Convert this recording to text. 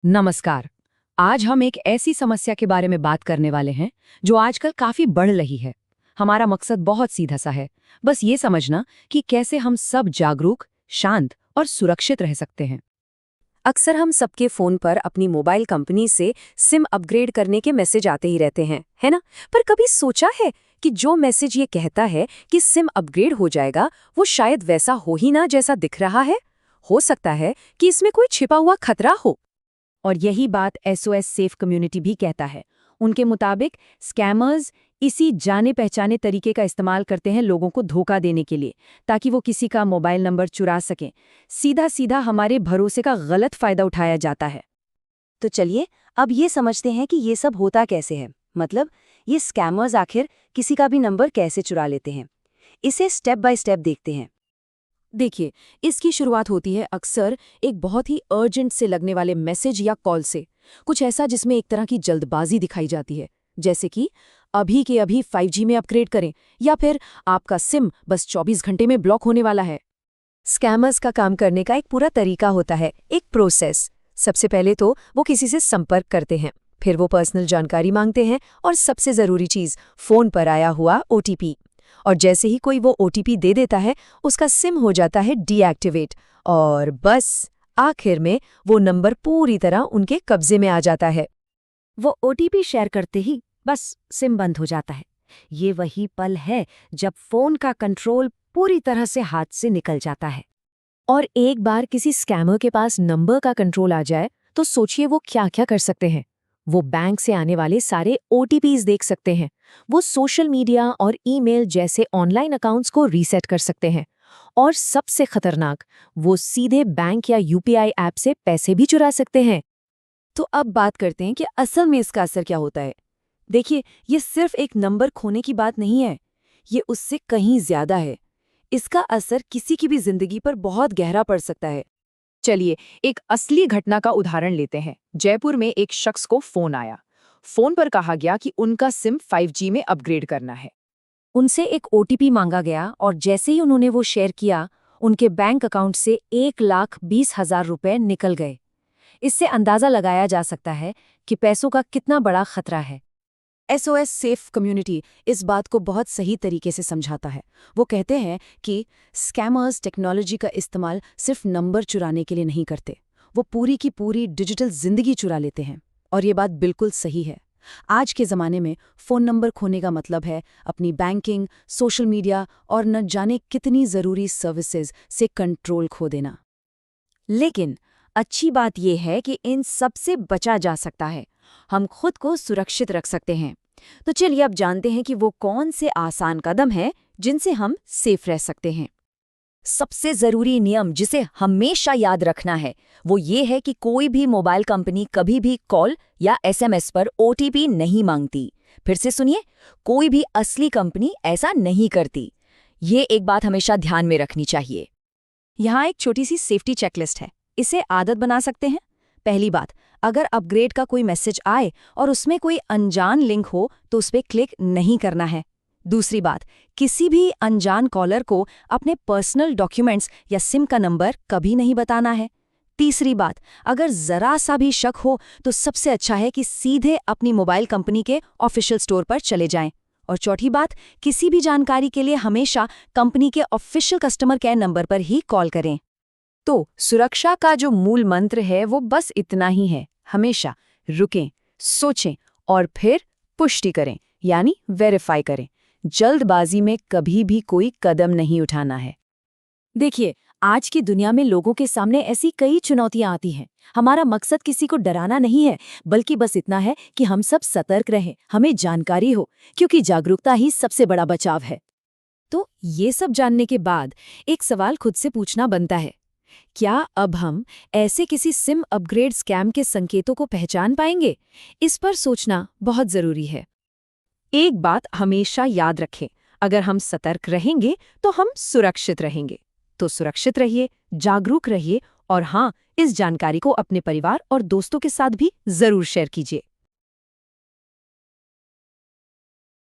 नमस्कार। आज हम एक ऐसी समस्या के बारे में बात करने वाले हैं जो आजकल काफी बढ़ रही है। हमारा मकसद बहुत सीधा सा है, बस ये समझना कि कैसे हम सब जागरूक, शांत और सुरक्षित रह सकते हैं। अक्सर हम सबके फोन पर अपनी मोबाइल कंपनी से सिम अपग्रेड करने के मैसेज आते ही रहते हैं, है ना? पर कभी सोचा है कि जो मैसेज ये कहता है कि सिम अपग्रेड हो जाएगा, वो शायद वैसा हो ही ना जैसा दिख रहा है? हो सकता है कि इसमें कोई छिपा हुआ खतरा हो। और यही बात एसओएस सेफ कम्युनिटी भी कहता है। उनके मुताबिक स्कैमर्स इसी जाने पहचाने तरीके का इस्तेमाल करते हैं लोगों को धोखा देने के लिए, ताकि वो किसी का मोबाइल नंबर चुरा सकें। सीधा सीधा हमारे भरोसे का गलत फायदा उठाया जाता है। तो चलिए अब ये समझते हैं कि ये सब होता कैसे है। मतलब ये स्कैमर्स आखिर किसी का भी नंबर कैसे चुरा लेते हैं, इसे स्टेप बाय स्टेप देखते हैं। देखिए, इसकी शुरुआत होती है अक्सर एक बहुत ही अर्जेंट से लगने वाले मैसेज या कॉल से। कुछ ऐसा जिसमें एक तरह की जल्दबाजी दिखाई जाती है, जैसे कि अभी के अभी 5G में अपग्रेड करें, या फिर आपका सिम बस 24 घंटे में ब्लॉक होने वाला है। स्कैमर्स का काम करने का एक पूरा तरीका होता है, एक प्रोसेस। सबसे पहले तो वो किसी से संपर्क करते हैं, फिर वो पर्सनल जानकारी मांगते हैं और सबसे ज़रूरी चीज़, फ़ोन पर आया हुआ ओटीपी। और जैसे ही कोई वो ओटीपी दे देता है, उसका सिम हो जाता है डीएक्टिवेट, और बस आखिर में वो नंबर पूरी तरह उनके कब्जे में आ जाता है। वो ओटीपी शेयर करते ही बस सिम बंद हो जाता है। ये वही पल है जब फोन का कंट्रोल पूरी तरह से हाथ से निकल जाता है। और एक बार किसी स्कैमर के पास नंबर का कंट्रोल आ जाए, तो सोचिए वो क्या क्या कर सकते हैं। वो बैंक से आने वाले सारे ओटीपीज देख सकते हैं, वो सोशल मीडिया और ईमेल जैसे ऑनलाइन अकाउंट्स को रीसेट कर सकते हैं, और सबसे खतरनाक, वो सीधे बैंक या यूपीआई ऐप से पैसे भी चुरा सकते हैं। तो अब बात करते हैं कि असल में इसका असर क्या होता है। देखिए, ये सिर्फ एक नंबर खोने की बात नहीं है, ये उससे कहीं ज्यादा है। इसका असर किसी की भी जिंदगी पर बहुत गहरा पड़ सकता है। चलिए, एक असली घटना का उदाहरण लेते हैं। जयपुर में एक शख्स को फोन आया। फोन पर कहा गया कि उनका सिम 5G में अपग्रेड करना है। उनसे एक ओटीपी मांगा गया, और जैसे ही उन्होंने वो शेयर किया, उनके बैंक अकाउंट से 1,20,000 रुपए निकल गए। इससे अंदाजा लगाया जा सकता है कि पैसों का कितना बड़ा खतरा है। एसओएस सेफ कम्युनिटी इस बात को बहुत सही तरीके से समझाता है। वो कहते हैं कि स्कैमर्स टेक्नोलॉजी का इस्तेमाल सिर्फ नंबर चुराने के लिए नहीं करते, वो पूरी की पूरी डिजिटल जिंदगी चुरा लेते हैं। और ये बात बिल्कुल सही है। आज के ज़माने में फ़ोन नंबर खोने का मतलब है अपनी बैंकिंग, सोशल मीडिया और न जाने कितनी ज़रूरी सर्विसेज से कंट्रोल खो देना। लेकिन अच्छी बात यह है कि इन सब से बचा जा सकता है। हम खुद को सुरक्षित रख सकते हैं। तो चलिए अब जानते हैं कि वो कौन से आसान कदम हैं जिनसे हम सेफ रह सकते हैं। सबसे जरूरी नियम जिसे हमेशा याद रखना है, वो ये है कि कोई भी मोबाइल कंपनी कभी भी कॉल या एसएमएस पर ओटीपी नहीं मांगती। फिर से सुनिए, कोई भी असली कंपनी ऐसा नहीं करती। ये एक बात हमेशा ध्यान में रखनी चाहिए। यहाँ एक छोटी सी सेफ्टी चेकलिस्ट है, इसे आदत बना सकते हैं। पहली बात, अगर अपग्रेड का कोई मैसेज आए और उसमें कोई अनजान लिंक हो तो उस पर क्लिक नहीं करना है। दूसरी बात, किसी भी अनजान कॉलर को अपने पर्सनल डॉक्यूमेंट्स या सिम का नंबर कभी नहीं बताना है। तीसरी बात, अगर जरा सा भी शक हो तो सबसे अच्छा है कि सीधे अपनी मोबाइल कंपनी के ऑफिशियल स्टोर पर चले जाएं। और चौथी बात, किसी भी जानकारी के लिए हमेशा कंपनी के ऑफिशियल कस्टमर केयर नंबर पर ही कॉल करें। तो सुरक्षा का जो मूल मंत्र है वो बस इतना ही है, हमेशा रुकें, सोचें और फिर पुष्टि करें, यानी वेरीफाई करें। जल्दबाजी में कभी भी कोई कदम नहीं उठाना है। देखिए, आज की दुनिया में लोगों के सामने ऐसी कई चुनौतियां आती हैं। हमारा मकसद किसी को डराना नहीं है, बल्कि बस इतना है कि हम सब सतर्क रहें, हमें जानकारी हो, क्योंकि जागरूकता ही सबसे बड़ा बचाव है। तो ये सब जानने के बाद एक सवाल खुद से पूछना बनता है, क्या अब हम ऐसे किसी सिम अपग्रेड स्कैम के संकेतों को पहचान पाएंगे? इस पर सोचना बहुत जरूरी है। एक बात हमेशा याद रखें, अगर हम सतर्क रहेंगे तो हम सुरक्षित रहेंगे। तो सुरक्षित रहिए, जागरूक रहिए, और हाँ, इस जानकारी को अपने परिवार और दोस्तों के साथ भी जरूर शेयर कीजिए।